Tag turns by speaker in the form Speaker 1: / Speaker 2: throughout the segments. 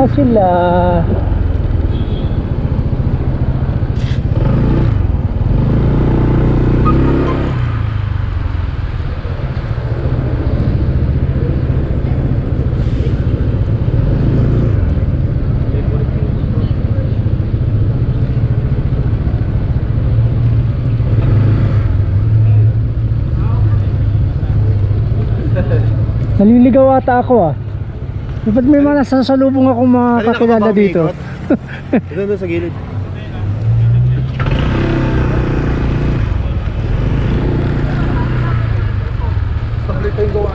Speaker 1: sila. Naliligaw ata ako ah. Dapat may mga nasasalubong akong mga kakilala dito.
Speaker 2: Doon sa gilid. Sablit tayong gawa.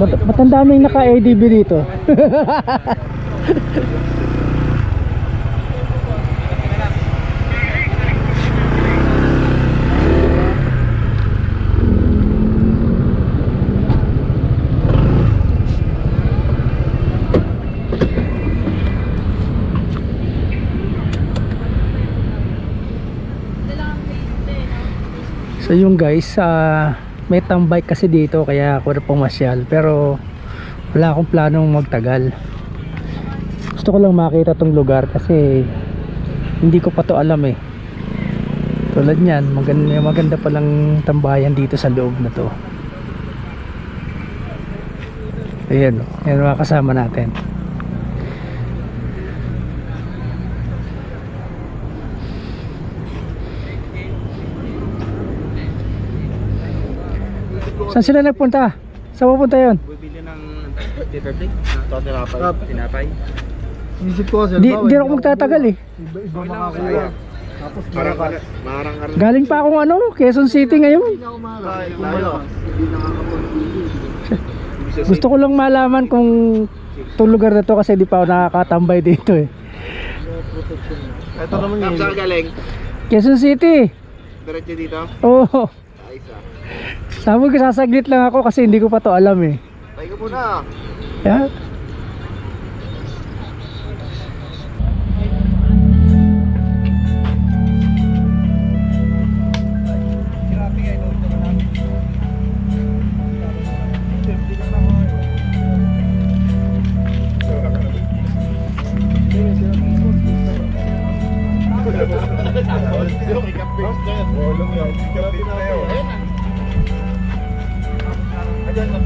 Speaker 1: Ba't ang daming naka-ADB dito? So yung guys, may tambay kasi dito kaya ako na pumasyal, pero wala akong planong magtagal. Gusto ko lang makita tong lugar kasi hindi ko pa to alam eh. Tulad niyan, maganda palang tambayan dito sa loob na to. Ayan, yan mga kasama natin. Saan sila nagpunta? Saan pupunta yun?
Speaker 2: Bibili ng tinapay.
Speaker 3: Isip ko kasi
Speaker 1: Di ako magtatagal eh.
Speaker 3: Iba makakuha. Tapos
Speaker 2: Marang ka rin.
Speaker 1: Galing pa akong Quezon City ngayon.
Speaker 3: hindi na ako makakapag. Hindi nakakapag.
Speaker 1: Gusto ko lang malaman kung itong lugar na to kasi di pa ako nakakatambay dito eh.
Speaker 3: Ito naman yun.
Speaker 2: Saan galing?
Speaker 1: Quezon City.
Speaker 2: Diretso dito?
Speaker 1: Oo.
Speaker 2: Ayos ah.
Speaker 1: Sabi ko sasaglit lang ako kasi hindi ko pa to alam eh.
Speaker 2: Tayo ko muna.
Speaker 1: Yeah.
Speaker 3: Ayan na.